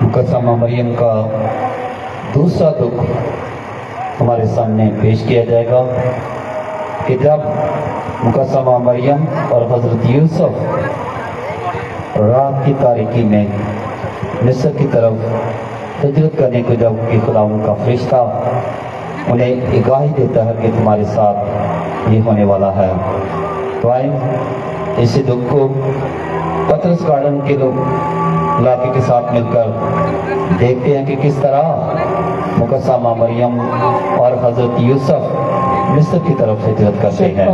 मुकद्दमा मरियम का दूसरा दुख हमारे सामने पेश किया जाएगा कि जब मुकद्दमा मरियम और हज़रत यूसुफ रात की तारीकी में मिस्र की तरफ हिजरत करने को जब कि खुदावंद का फरिश्ता उन्हें आगाही देता है कि तुम्हारे साथ ये होने वाला है, तो आए इसी दुख को पतरस गार्डन के लोग इलाके के साथ मिलकर देखते हैं कि किस तरह मुकद्दमा मरियम और हज़रत यूसुफ मिस्र की तरफ हिजरत करते हैं।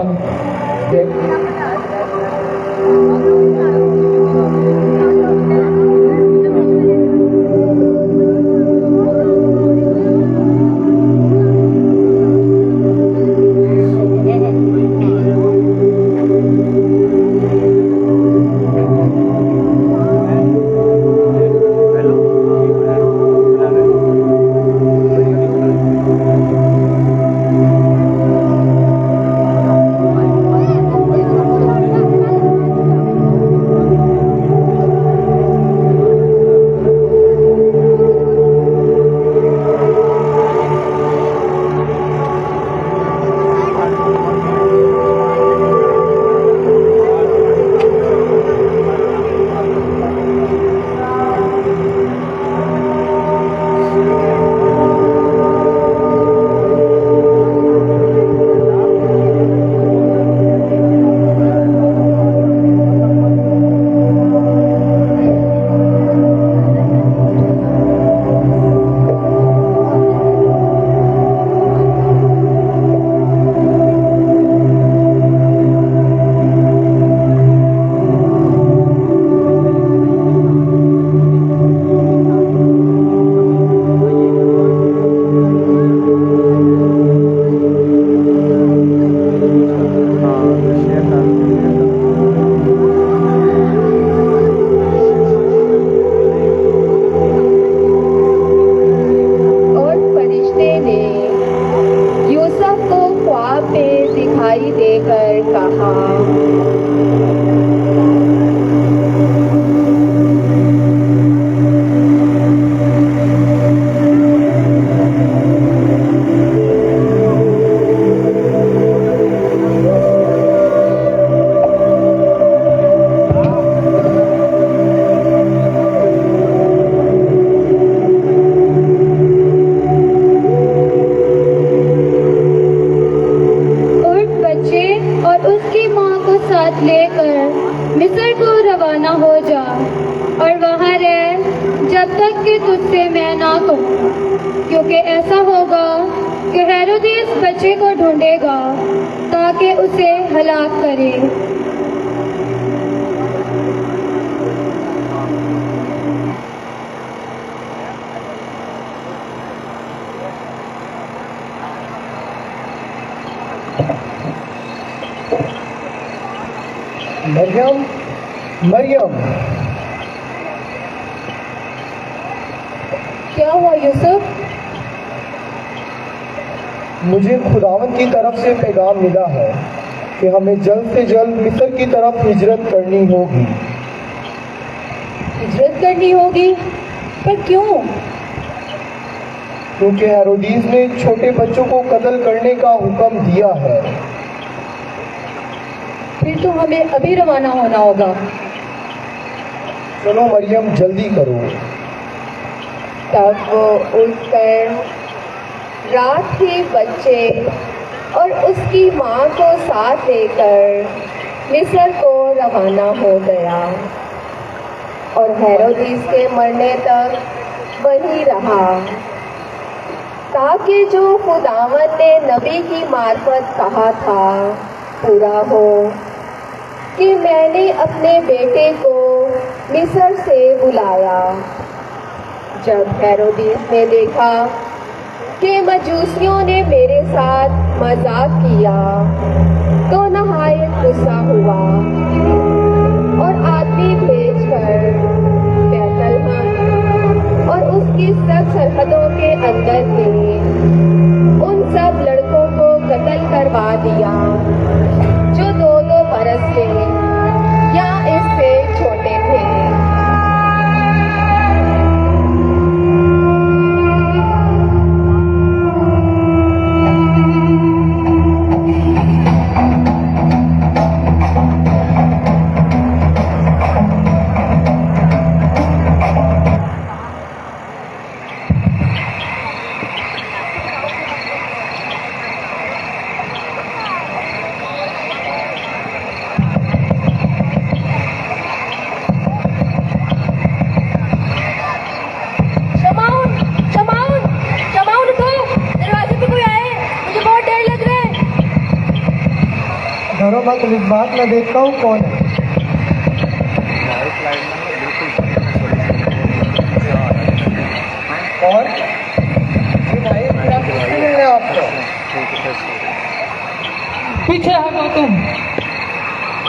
मरियम, क्या हुआ यूसुफ? मुझे खुदावंद की तरफ से पैगाम मिला है कि हमें जल्द से जल्द मिस्र की तरफ हिजरत करनी होगी। हिजरत करनी होगी? पर क्यों? क्योंकि हेरोदीस ने छोटे बच्चों को कत्ल करने का हुक्म दिया है। फिर तो हमें अभी रवाना होना होगा। चलो मरियम, जल्दी करो। तब वो उठकर रात ही बच्चे और उसकी माँ को साथ लेकर मिस्र को रवाना हो गया और हेरोदीस के मरने तक वहीं रहा, ताकि जो खुदावंद ने नबी की मार्फत कहा था पूरा हो कि मैंने अपने बेटे को मिस्र से बुलाया। जब हेरोदीस ने देखा कि मजूसियों ने मेरे साथ मजाक किया तो नहायत गुस्सा हुआ और आदमी भेजकर बैतलहम और उसकी सब सरहदों के अंदर के उन सब लड़कों को कत्ल करवा दिया जो 2-2 बरस के या इससे छोटे थे। चलो मैं तुम्हें बात में देखता हूँ कौन है। और ये भाई क्या किससे मिलने आपको? पीछे हटो तुम,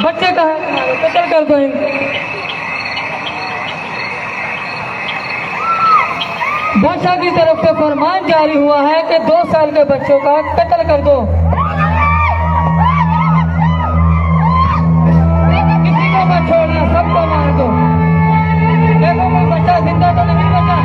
बच्चे कहाँ हैं तुम्हारे, कत्ल कर दो इनको। बादशाह की तरफ से फरमान जारी हुआ है कि 2 साल के बच्चों का कत्ल कर दो। किसी को मत छोड़ना, सबको मार दो। देखो कोई बच्चा जिंदा तो नहीं बचा।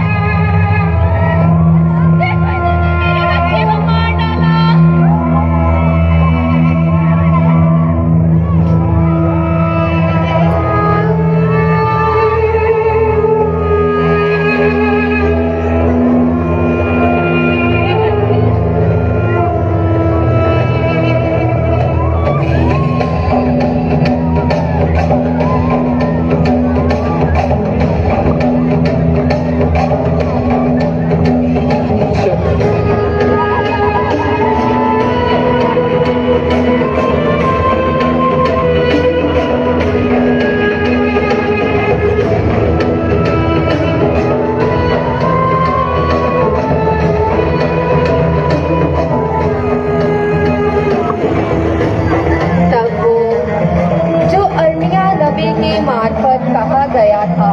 कहा गया था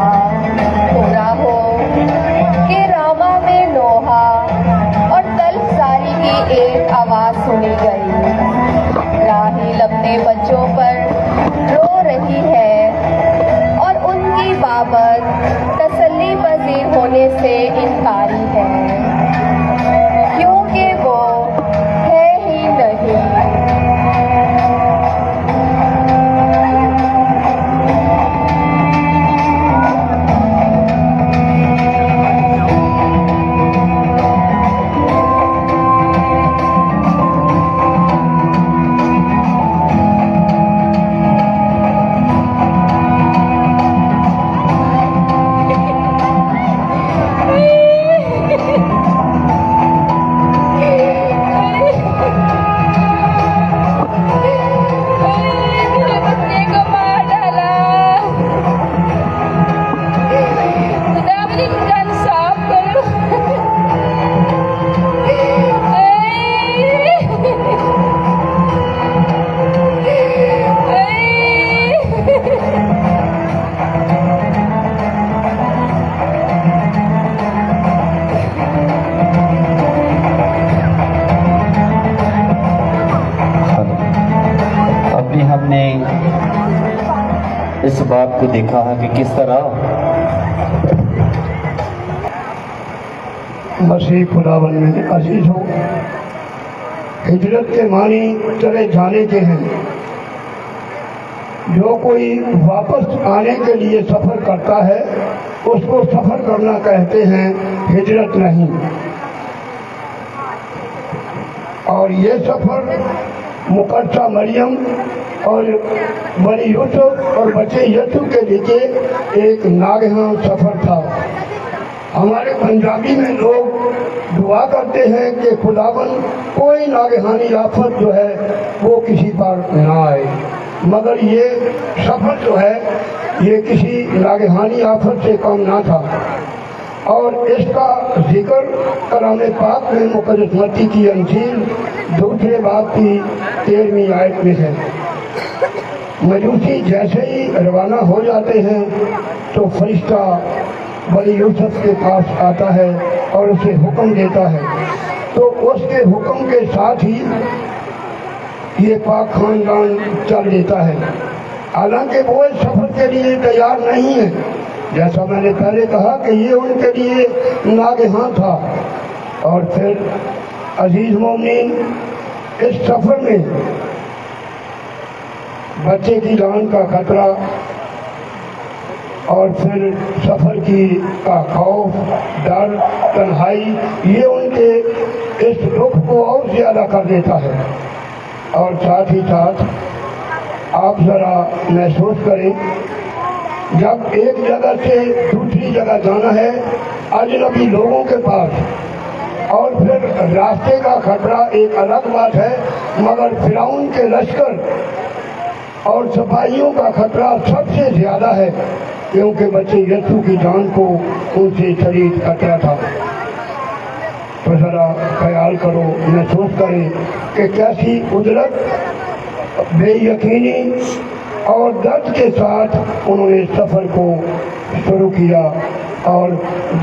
पूरा हो कि रामा में नोहा और तल्खसारी की एक आवाज सुनी गई। राहील अपने बच्चों पर रो रही है और उनकी बाबत तसल्ली पजीर होने से इनकारी है, क्योंकि वो है ही नहीं। हमने इस बात को देखा है कि किस तरह मसीह खुदावन में अजीज हो, हिजरत के मानी चले जाने के हैं। जो कोई वापस आने के लिए सफर करता है उसको सफर करना कहते हैं, हिजरत नहीं। और ये सफर मुकद्दसा मरियम और बनी यूसुफ और बच्चे यीशु के बीच एक नागहां सफर था। हमारे पंजाबी में लोग दुआ करते हैं कि खुदावन कोई नागहानी आफत जो है वो किसी पर ना आए, मगर ये सफर जो है ये किसी नागहानी आफत से कम ना था। और इसका जिक्र कलाम पाक में मुक़द्दस मत्ती की अंजील 2 बाब की 13वीं आयत में है। मजूसी जैसे ही रवाना हो जाते हैं तो फरिश्ता बनी यूसुफ के पास आता है और उसे हुक्म देता है, तो उसके हुक्म के साथ ही ये पाक खानदान चल देता है। हालांकि वो इस सफर के लिए तैयार नहीं है, जैसा मैंने पहले कहा कि ये उनके लिए नागहां था। और फिर अजीज मोमिन, इस सफर में बच्चे की जान का खतरा और फिर सफर की का खौफ, डर, तन्हाई, ये उनके इस दुख को और ज्यादा कर देता है। और साथ ही साथ आप जरा महसूस करें, जब एक जगह से दूसरी जगह जाना है अजनबी लोगों के पास, और फिर रास्ते का खतरा एक अलग बात है, मगर फिरौन के लश्कर और सिपाहियों का खतरा सबसे ज्यादा है, क्योंकि बच्चे यीशु की जान को उनसे शरीर खतरा था। तो जरा ख्याल करो, महसूस करें कि कैसी कुदरत, बेयकीनी और दर्द के साथ उन्होंने सफर को शुरू किया और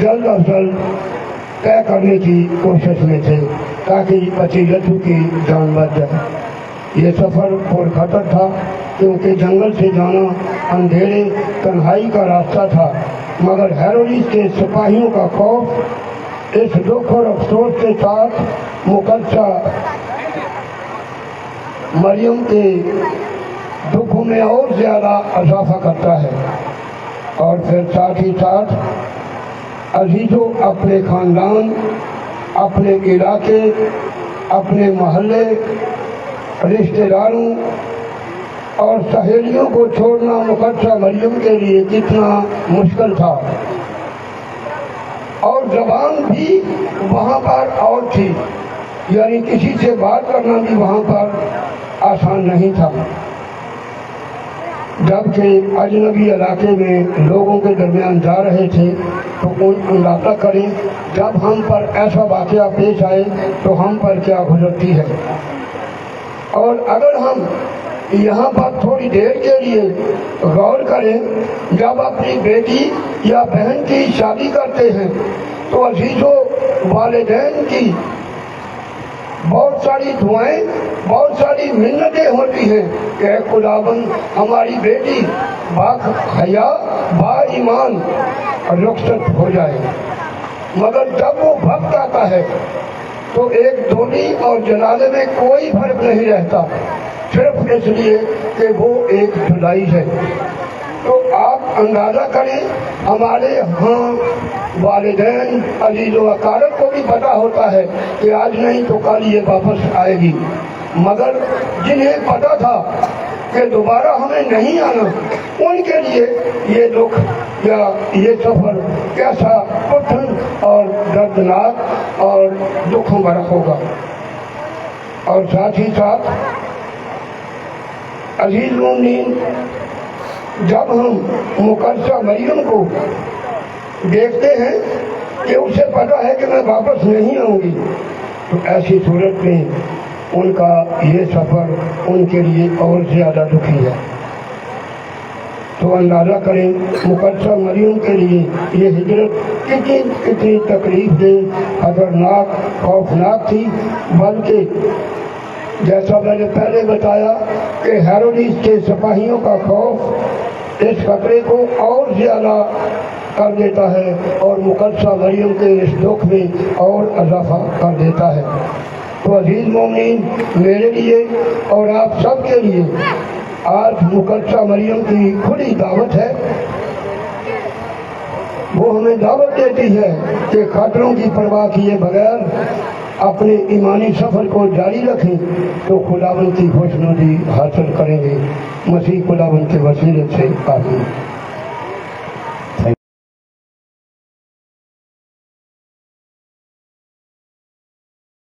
जल्द अज जल्द तय करने की कोशिश में थे ताकि बच्चे यीशु की जान बच जाए। ये सफर और खतर था, क्योंकि जंगल से जाना अंधेरे तन्हाई का रास्ता था, मगर हेरोदिस के सिपाहियों का खौफ इस दुख और अफसोस के साथ मुकद्दसा मरियम के दुख में और ज्यादा इजाफा करता है। और फिर साथ ही साथ अजीजों अपने खानदान, अपने इलाके, अपने मोहल्ले, रिश्तेदारों और सहेलियों को छोड़ना मुकद्दसा मरियम के लिए कितना मुश्किल था। और जबान भी वहाँ पर और थी, यानी किसी से बात करना भी वहाँ पर आसान नहीं था। जबकि अजनबी इलाके में लोगों के दरमियान जा रहे थे, तो अंदाजा करें जब हम पर ऐसा वाक़या पेश आए तो हम पर क्या गुजरती है। और अगर हम यहाँ पर थोड़ी देर के लिए गौर करें, जब अपनी बेटी या बहन की शादी करते हैं तो अजीजों, वालिदैन की बहुत सारी दुआएं, बहुत सारी मिन्नतें होती हैं कि खुदाबंद हमारी बेटी बाहया बा ईमान रुखसत हो जाए। मगर जब वो वक्त आता है तो एक धोनी और जनाजे में कोई फर्क नहीं रहता, सिर्फ इसलिए कि वो एक जुदाई है। तो आप अंदाजा करें, हमारे यहाँ वालिदैन, अजीज व अकारब को भी पता होता है कि आज नहीं तो कल ये वापस आएगी, मगर जिन्हें पता था कि दोबारा हमें नहीं आना, उनके लिए ये दुख या ये सफर कैसा कठिन और दर्दनाक और दुख भरा होगा। और साथ ही साथ अजीज मोमिनीन, जब हम मुकद्दसा मरियम को देखते हैं कि उसे पता है कि मैं वापस नहीं आऊंगी, तो ऐसी सूरत में उनका ये सफर उनके लिए और ज्यादा दुखी है। तो अंदाजा करें मुकद्दसा मरियम के लिए ये हिजरत कितनी तकलीफ दे, खतरनाक, खौफनाक थी। बल्कि जैसा मैंने पहले बताया कि हेरोदिस के सिपाहियों का खौफ इस खतरे को और ज्यादा कर देता है और मुकद्दसा मरियम के इस दुख में और इजाफा कर देता है। तो अजीज मोमिनीन, मेरे लिए और आप सब के लिए आज मुकद्दसा मरियम की खुली दावत है। वो हमें दावत देती है कि खतरों की परवाह किए बगैर अपने ईमानी सफर को जारी रखें तो खुदावंद की खुशनुदी हासिल करेंगे। मसीह खुदावंद के वसीले से आमीन।